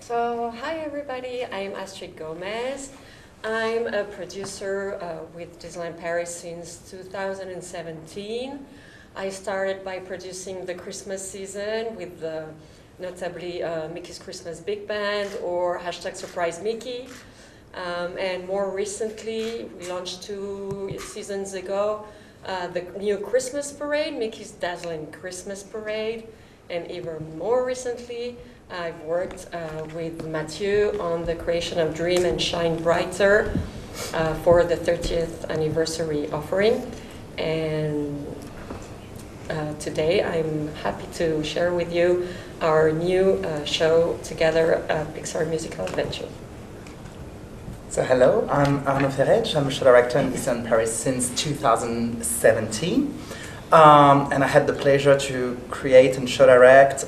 So, hi everybody, I'm Astrid Gomez. I'm a producer with Disneyland Paris since 2017. I started by producing the Christmas season with notably Mickey's Christmas Big Band or #Surprise Mickey. And more recently, we launched 2 seasons ago, the new Christmas Parade, Mickey's Dazzling Christmas Parade. And even more recently, I've worked with Matthieu on the creation of Dream and Shine Brighter for the 30th anniversary offering. And today I'm happy to share with you our new show together, Pixar Musical Adventure. So hello, I'm Arnaud Feredj. I'm a show director in Disneyland Paris since 2017. And I had the pleasure to create and show direct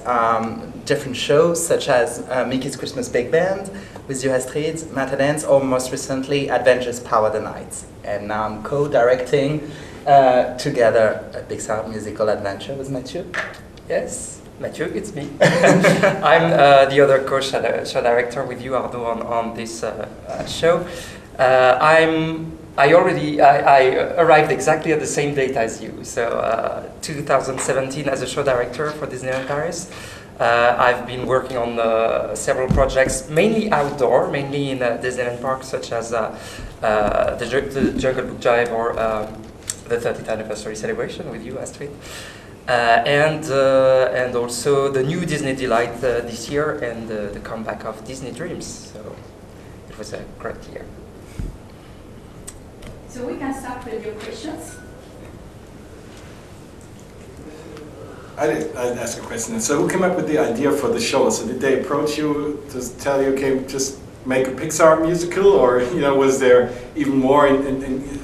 different shows such as Mickey's Christmas Big Band with you, Astrid, Matthieu, or most recently Adventures Power the Night. And now I'm co-directing together a Pixar Musical Adventure with Matthieu. Yes, Matthieu, it's me. I'm the other show director with you, Arnaud, on this show. I arrived exactly at the same date as you, so 2017 as a show director for Disneyland Paris. I've been working on several projects, mainly outdoor, mainly in Disneyland Park, such as the Jungle Book Drive or the 30th anniversary celebration with you, Astrid. And also the new Disney Delight this year and the comeback of Disney Dreams. So it was a great year. So we can start with your questions. I'd ask a question. So who came up with the idea for the show? So did they approach you to tell you, okay, just make a Pixar musical, or was there even more?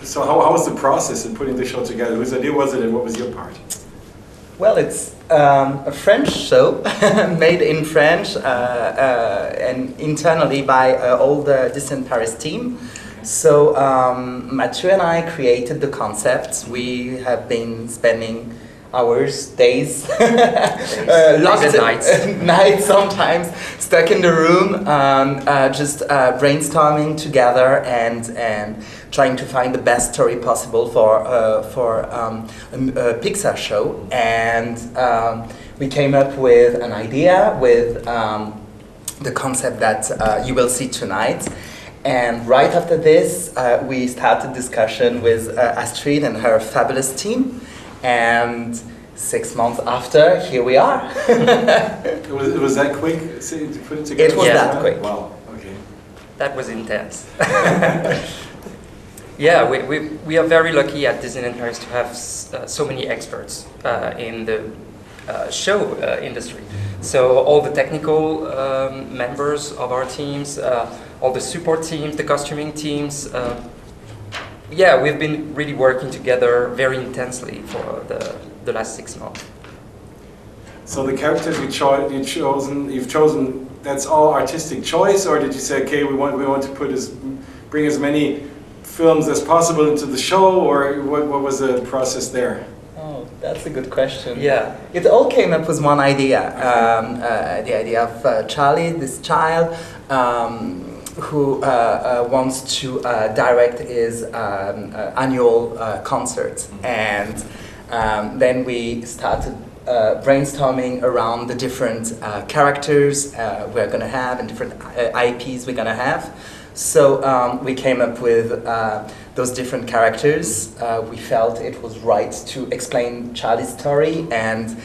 So how was the process in putting the show together? Whose idea was it, and what was your part? Well, it's a French show made in French and internally by all the Disneyland Paris team. So Matthieu and I created the concept. We have been spending hours, days, lots of nights sometimes, stuck in the room, just brainstorming together and trying to find the best story possible for a Pixar show. And we came up with an idea with the concept that you will see tonight. And right after this, we started discussion with Astrid and her fabulous team. And 6 months after, here we are. it was that quick to put it together? It was that quick. Wow, okay. That was intense. Yeah, we are very lucky at Disneyland Paris to have so many experts in the show industry. So all the technical members of our teams, all the support teams, the costuming teams. Yeah, we've been really working together very intensely for the last 6 months. So the characters you've chosen, that's all artistic choice, or did you say, okay, we want to bring as many films as possible into the show, or what was the process there? Oh, that's a good question. Yeah. It all came up with one idea. The idea of Charlie, this child, who wants to direct his annual concert. And then we started brainstorming around the different characters we're going to have and different IPs we're going to have. So we came up with those different characters. We felt it was right to explain Charlie's story and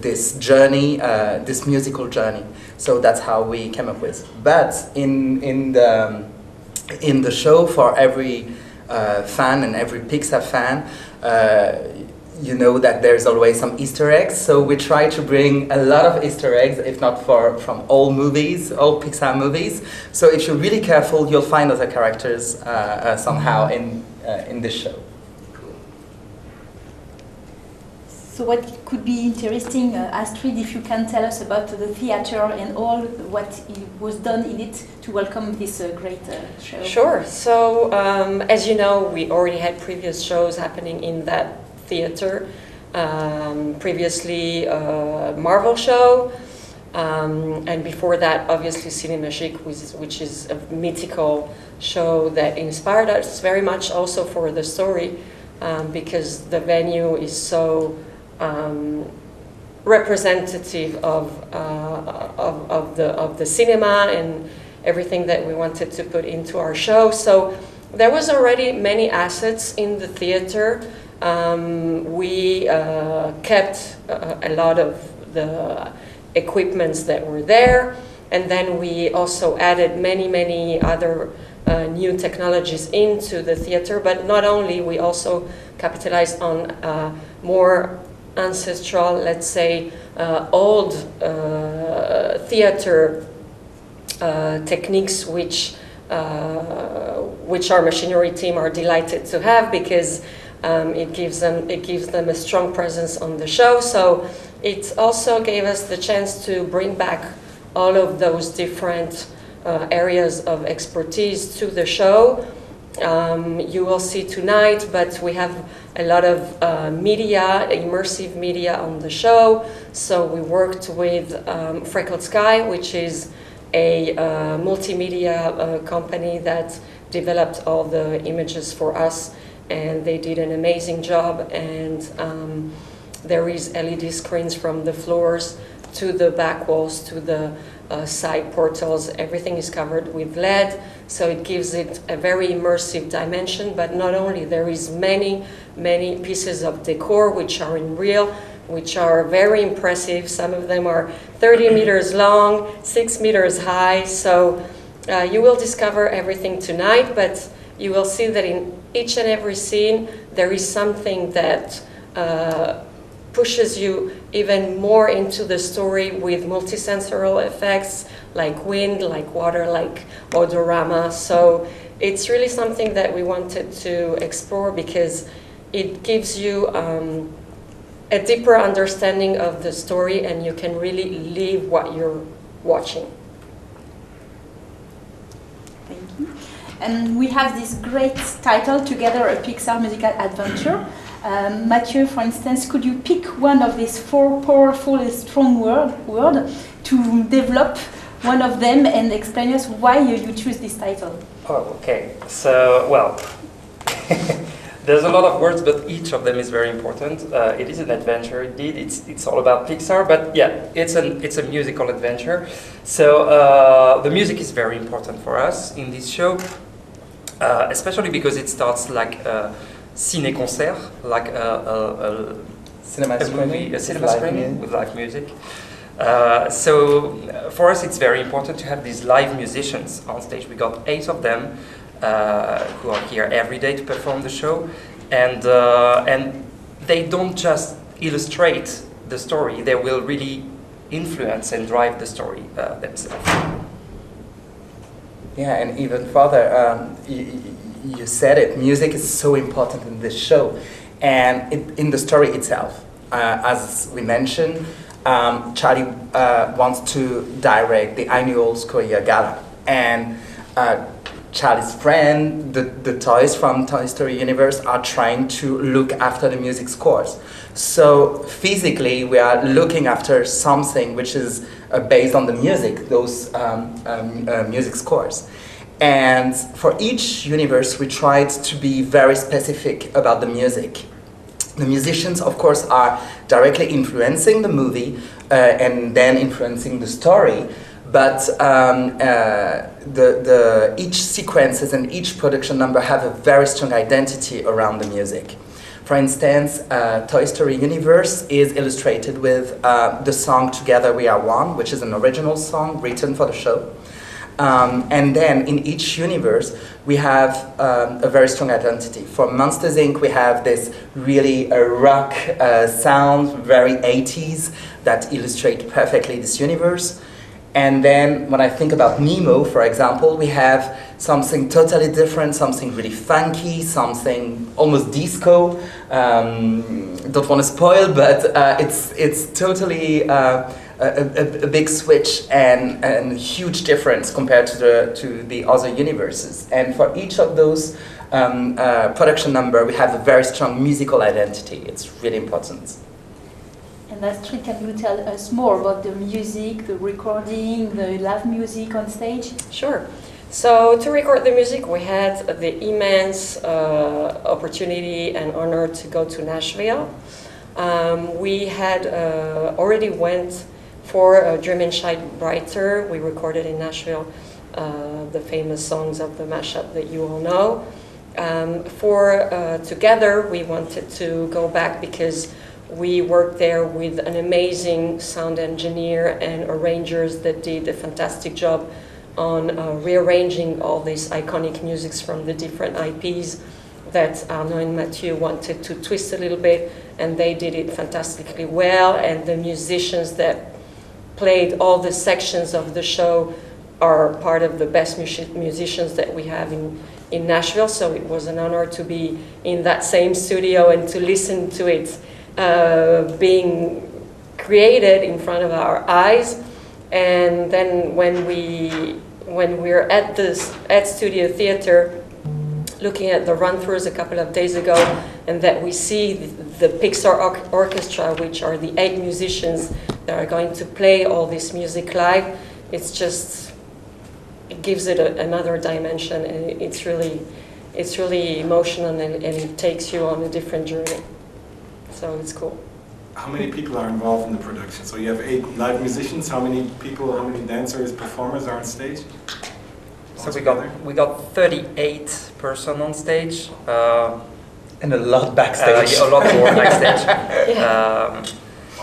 this journey, this musical journey. So that's how we came up with. But in the show, for every fan and every Pixar fan, you know that there's always some Easter eggs. So we try to bring a lot of Easter eggs, if not from all movies, all Pixar movies. So if you're really careful, you'll find other characters somehow in this show. So what could be interesting, Astrid, if you can tell us about the theater and all what was done in it to welcome this great show? Sure. So as you know, we already had previous shows happening in that theater. Previously, Marvel show, And before that, obviously, Cinémagique, which is a mythical show that inspired us very much also for the story, because the venue is so representative of the cinema and everything that we wanted to put into our show. So there was already many assets in the theater. We kept a lot of the equipments that were there, and then we also added many other new technologies into the theater. But not only, we also capitalized on more ancestral, let's say, old theater techniques, which our machinery team are delighted to have, because it gives them a strong presence on the show. So it also gave us the chance to bring back all of those different areas of expertise to the show. You will see tonight, but we have a lot of media, immersive media on the show. So we worked with Freckled Sky, which is a multimedia company that developed all the images for us, and they did an amazing job. And there is LED screens from the floors to the back walls to the side portals. Everything is covered with LED, so it gives it a very immersive dimension. But not only, there is many pieces of decor which are in real, which are very impressive. Some of them are 30 meters long, 6 meters high. So you will discover everything tonight, but you will see that in each and every scene there is something that pushes you even more into the story, with multisensorial effects like wind, like water, like odorama. So it's really something that we wanted to explore, because it gives you a deeper understanding of the story, and you can really live what you're watching. Thank you. And we have this great title together, a Pixar Musical Adventure. Matthieu, for instance, could you pick one of these 4 powerful and strong words to develop one of them and explain us why you choose this title? Oh, okay. So, well, there's a lot of words, but each of them is very important. It is an adventure, indeed. It's all about Pixar, but yeah, it's a musical adventure. So the music is very important for us in this show, especially because it starts like a ciné-concert, like a cinema screening with live music. So for us, it's very important to have these live musicians on stage. We got 8 of them who are here every day to perform the show, and they don't just illustrate the story; they will really influence and drive the story themselves. Yeah, and even further, you said it. Music is so important in this show, and in the story itself. As we mentioned, Charlie wants to direct the annual Korea Gala, and Charlie's friend, the toys from Toy Story universe, are trying to look after the music scores. So physically, we are looking after something which is based on the music, those music scores. And for each universe, we tried to be very specific about the music. The musicians, of course, are directly influencing the movie and then influencing the story. But each sequences and each production number have a very strong identity around the music. For instance, Toy Story Universe is illustrated with the song Together We Are One, which is an original song written for the show. And then in each universe, we have a very strong identity. For Monsters, Inc., we have this really rock sound, very 80s, that illustrate perfectly this universe. And then when I think about Nemo, for example, we have something totally different, something really funky, something almost disco. Don't want to spoil, but it's totally a big switch and a huge difference compared to the other universes. And for each of those production number, we have a very strong musical identity. It's really important. And Astrid, can you tell us more about the music, the recording, the live music on stage? Sure. So to record the music, we had the immense opportunity and honor to go to Nashville. We had already went for Dream and Shine Brighter. We recorded in Nashville the famous songs of the mashup that you all know. Together, we wanted to go back because we worked there with an amazing sound engineer and arrangers that did a fantastic job on rearranging all these iconic musics from the different IPs that Arnaud and Matthieu wanted to twist a little bit, and they did it fantastically well. And the musicians that played all the sections of the show are part of the best musicians that we have in Nashville, so it was an honor to be in that same studio and to listen to it being created in front of our eyes. And then when we're at Studio Theater, looking at the run-throughs a couple of days ago, and that we see the Pixar Orchestra, which are the 8 musicians that are going to play all this music live, it gives it another dimension, and it's really emotional, and it takes you on a different journey. So it's cool. How many people are involved in the production? So you have 8 live musicians. How many people, how many dancers, performers are on stage? So we got 38 person on stage. And a lot backstage. A lot more backstage.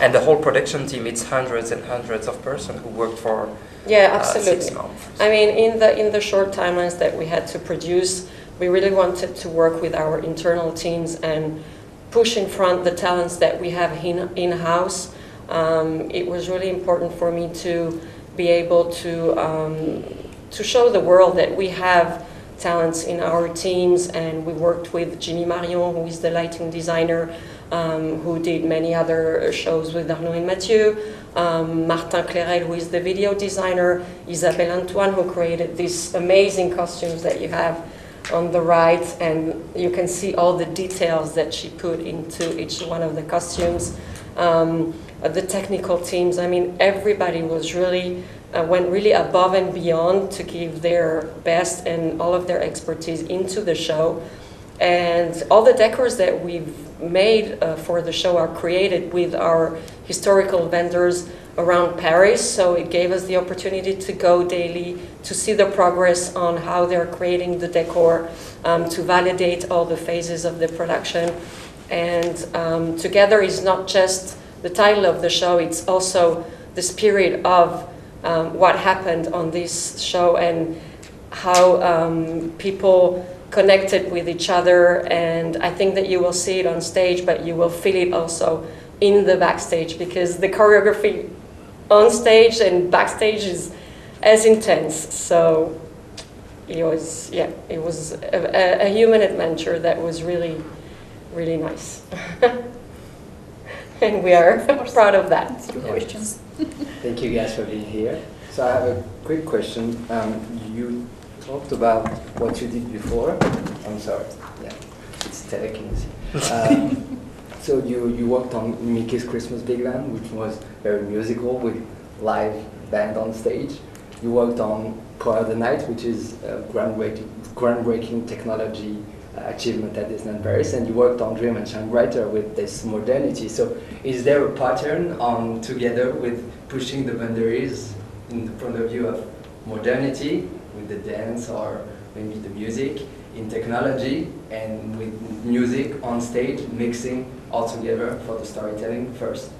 And the whole production team, it's hundreds and hundreds of persons who worked for absolutely. 6 months. I mean, in the short timelines that we had to produce, we really wanted to work with our internal teams and push in front the talents that we have in-house. It was really important for me to be able to show the world that we have talents in our teams, and we worked with Jimmy Marion, who is the lighting designer, who did many other shows with Arnaud and Matthieu, Martin Clérel, who is the video designer, Isabelle Antoine, who created these amazing costumes that you have on the right, and you can see all the details that she put into each one of the costumes. The technical teams, I mean, everybody was really went really above and beyond to give their best and all of their expertise into the show. And all the decors that we've made for the show are created with our historical vendors around Paris, so it gave us the opportunity to go daily, to see the progress on how they're creating the decor, to validate all the phases of the production. And Together is not just the title of the show, it's also the spirit of what happened on this show and how people connected with each other. And I think that you will see it on stage, but you will feel it also in the backstage, because the choreography on stage and backstage is as intense. So it was a human adventure that was really, really nice. And we are proud of that. Questions. Thank you guys for being here. So I have a quick question. You talked about what you did before. I'm sorry. Yeah, it's telekinesis. So you worked on Mickey's Christmas Big Band, which was very musical with live band on stage. You worked on Choir of the Night, which is a groundbreaking technology achievement at Disneyland Paris, and you worked on Dream and Shine Brighter with this modernity. So is there a pattern on together with pushing the boundaries in the point of view of modernity with the dance or maybe the music in technology and with music on stage, mixing all together for the storytelling first?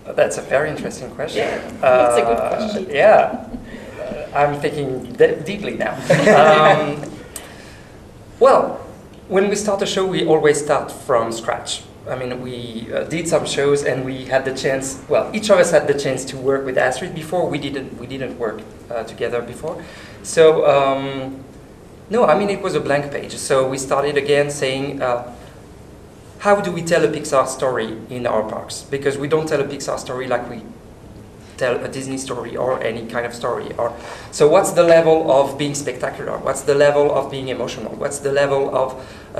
That's a very interesting question. Yeah, that's a good question. Yeah, I'm thinking deeply now. Well, when we start a show, we always start from scratch. I mean, we did some shows, and we had the chance. Well, each of us had the chance to work with Astrid before. We didn't work together before. So no, I mean, it was a blank page. So we started again saying, how do we tell a Pixar story in our parks? Because we don't tell a Pixar story like we tell a Disney story or any kind of story. Or so, what's the level of being spectacular? What's the level of being emotional? What's the level of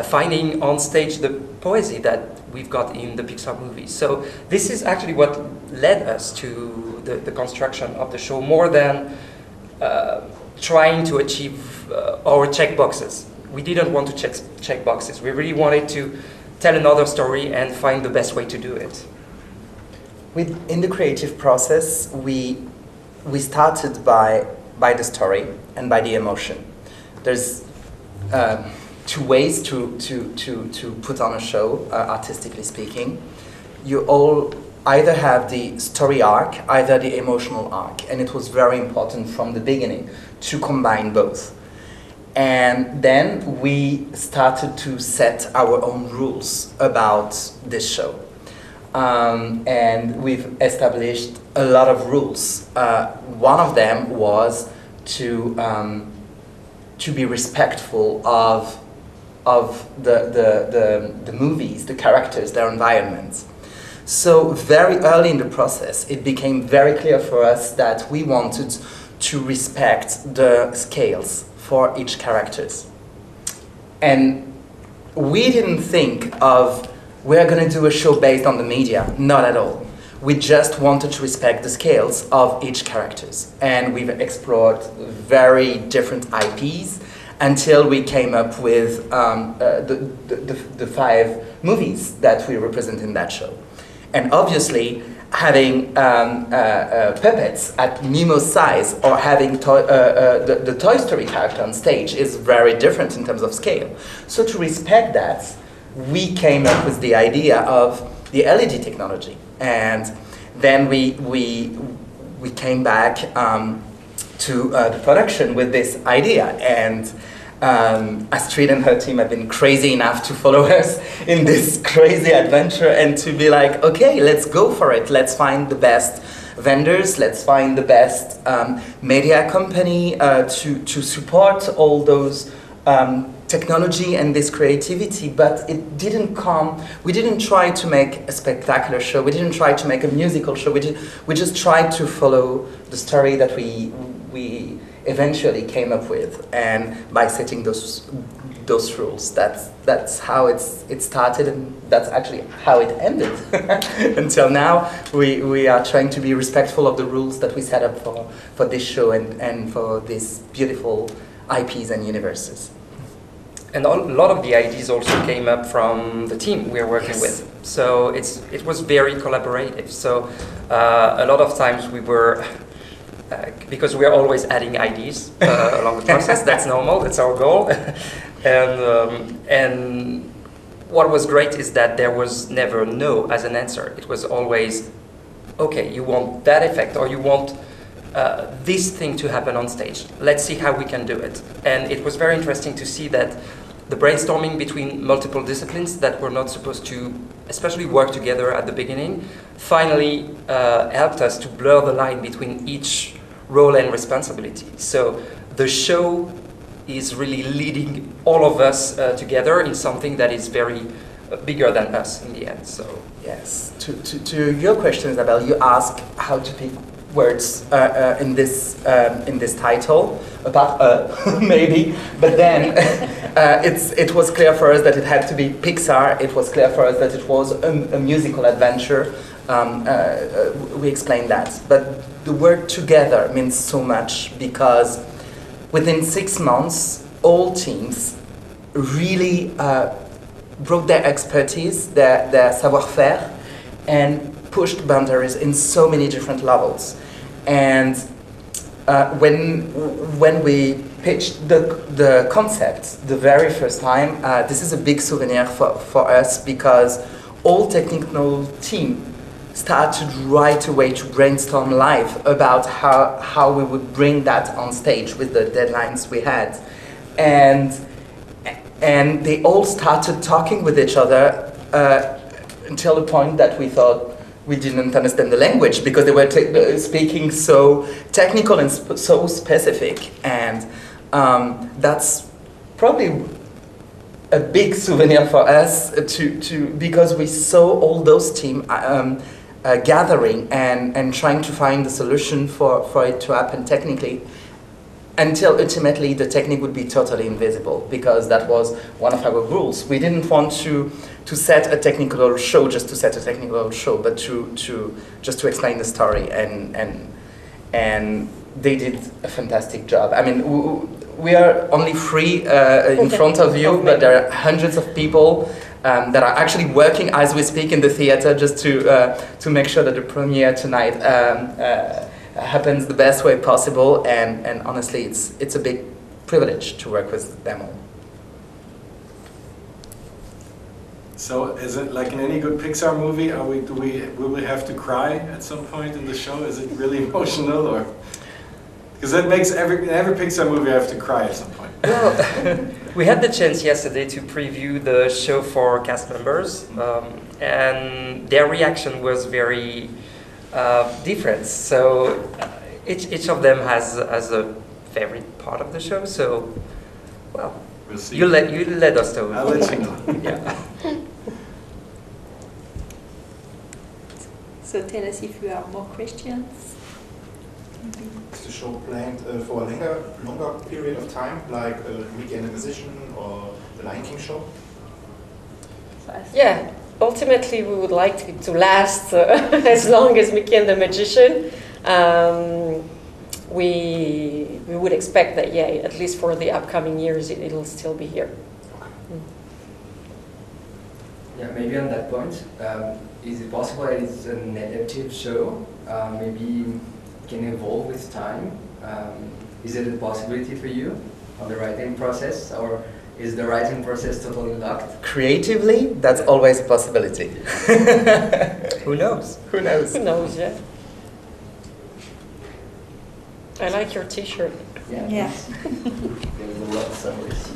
finding on stage the poesy that we've got in the Pixar movies? So this is actually what led us to the construction of the show, more than trying to achieve our check boxes. We didn't want to check boxes. We really wanted to tell another story and find the best way to do it. In the creative process, we started by the story and by the emotion. There's two ways to put on a show, artistically speaking. You all either have the story arc, either the emotional arc, and it was very important from the beginning to combine both. And then we started to set our own rules about this show. And we've established a lot of rules. One of them was to be respectful of the movies, the characters, their environments. So very early in the process, it became very clear for us that we wanted to respect the scales for each characters. And we didn't think of, we're going to do a show based on the media. Not at all. We just wanted to respect the scales of each characters. And we've explored very different IPs until we came up with the 5 movies that we represent in that show. And obviously, having puppets at Nemo's size or having the Toy Story character on stage is very different in terms of scale. So to respect that, we came up with the idea of the LED technology. And then we came back to the production with this idea. And Astrid and her team have been crazy enough to follow us in this crazy adventure and to be like, okay, let's go for it. Let's find the best vendors. Let's find the best media company to support all those technology and this creativity. But it didn't come. We didn't try to make a spectacular show. We didn't try to make a musical show. We just tried to follow the story that we eventually came up with, and by setting those rules, that's how it started, and that's actually how it ended. Until now, we are trying to be respectful of the rules that we set up for this show and for these beautiful IPs and universes. And a lot of the ideas also came up from the team we are working Yes. with. So it was very collaborative. So a lot of times we were. Because we are always adding ideas along the process. That's normal. That's our goal. And what was great is that there was never no as an answer. It was always, okay, you want that effect or you want this thing to happen on stage. Let's see how we can do it. And it was very interesting to see that the brainstorming between multiple disciplines that were not supposed to especially work together at the beginning finally helped us to blur the line between each role and responsibility. So the show is really leading all of us together in something that is very bigger than us in the end. So yes, to your question, Isabelle, you ask how to pick words in this title, apart maybe, but then it was clear for us that it had to be Pixar. It was clear for us that it was a musical adventure. We explained that, but the word together means so much because within 6 months, all teams really brought their expertise, their savoir-faire, and pushed boundaries in so many different levels. And when we pitched the concept the very first time, this is a big souvenir for us because all technical team started right away to brainstorm live about how we would bring that on stage with the deadlines we had. And they all started talking with each other until the point that we thought we didn't understand the language because they were speaking so technical and so specific. And that's probably a big souvenir for us because we saw all those teams gathering and trying to find the solution for it to happen technically, until ultimately the technique would be totally invisible, because that was one of our rules. We didn't want to set a technical show just to set a technical show, but just to explain the story, and they did a fantastic job. I mean, we are only three in front of you, but there are hundreds of people that are actually working as we speak in the theater just to make sure that the premiere tonight happens the best way possible, and honestly, it's a big privilege to work with them all. So, is it like in any good Pixar movie? Will we have to cry at some point in the show? Is it really emotional, or because that makes every Pixar movie have to cry at some point? Well, we had the chance yesterday to preview the show for cast members, and their reaction was very different. So each of them has a favorite part of the show. So, well, we'll see. you let us know. I'll let you know. Yeah. So tell us if you have more questions. Is the show planned for a longer period of time, like Mickey and the Musician or the Lion King show? Yeah, ultimately we would like it to last as long as Mickey and the Magician. We would expect that, yeah, at least for the upcoming years, it'll still be here. Yeah, maybe on that point, is it possible that it's an adaptive show? Maybe can evolve with time. Is it a possibility for you on the writing process, or is the writing process totally locked? Creatively, that's always a possibility. Who knows? Who knows? Who knows, yeah. I like your t-shirt. Yeah. Yeah. There's a lot of summaries.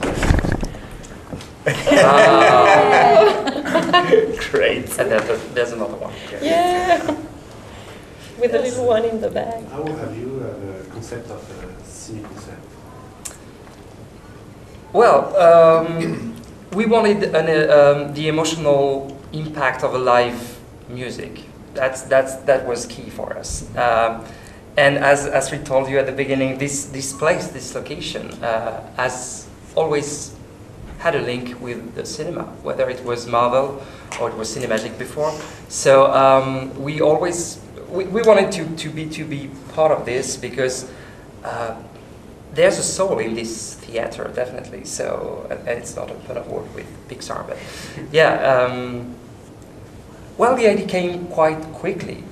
Great. And there's another one. Yeah. With a little one in the bag. How have you the concept of cynical set? Well, we wanted the emotional impact of a live music. That was key for us. And as we told you at the beginning, this place, this location, has always had a link with the cinema, whether it was Marvel or it was Cinemagic before. So we wanted to be part of this, because there's a soul in this theater, definitely. So, and it's not a pun of word with Pixar, but yeah. Well, the idea came quite quickly.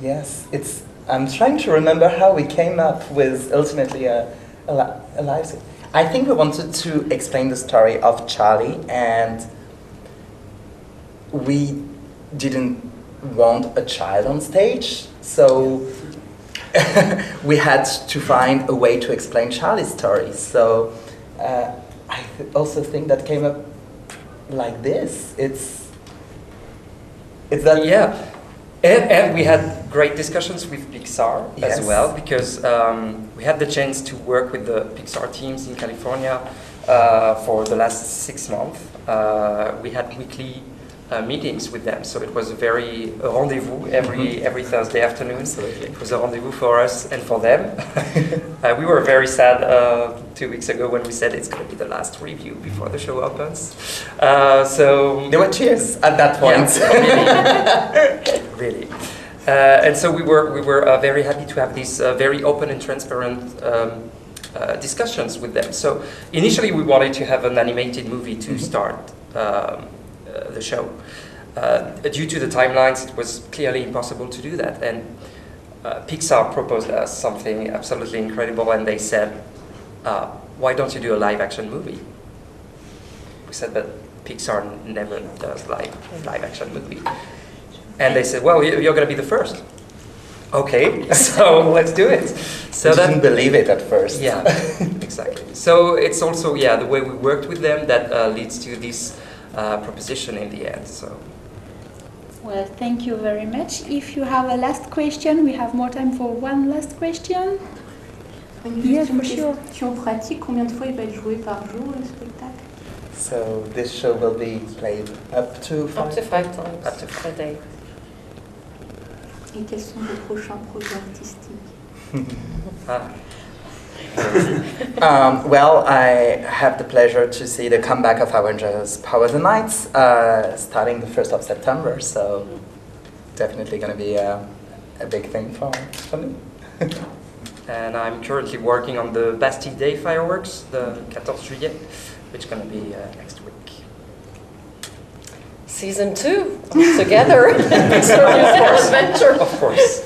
Yes, I'm trying to remember how we came up with ultimately a live. I think we wanted to explain the story of Charlie, and we didn't want a child on stage, so we had to find a way to explain Charlie's story. So I also think that came up like this. It's that, yeah. And we had great discussions with Pixar Yes. as well, because we had the chance to work with the Pixar teams in California for the last 6 months. We had weekly meetings with them, so it was a rendezvous every Thursday afternoon. Absolutely. It was a rendezvous for us and for them. We were very sad 2 weeks ago when we said it's going to be the last review before the show opens. So there were tears at that point. Yeah, really. And so we were very happy to have these very open and transparent discussions with them. So initially we wanted to have an animated movie to start the show. Due to the timelines, it was clearly impossible to do that. And Pixar proposed us something absolutely incredible, and they said, why don't you do a live action movie? We said that Pixar never does live action movie. And they said, well, you're going to be the first. Okay, so let's do it. So I didn't believe it at first. Yeah, exactly. So it's also, yeah, the way we worked with them that leads to this proposition in the end. So. Well, thank you very much. If you have a last question, we have more time for one last question. Yes, for sure. Question pratique, combien de fois il va être joué par jour le spectacle? So this show will be played up to 5 Up to 5 times Up to a day. Et quels sont vos prochains projets artistiques? Well, I have the pleasure to see the comeback of Avengers Power the Nights starting the 1st of September, so definitely going to be a big thing for me. And I'm currently working on the Bastille Day fireworks, the 14 juillet, which is going to be next week. Season 2 together. Pixar Musical Adventure. Of course.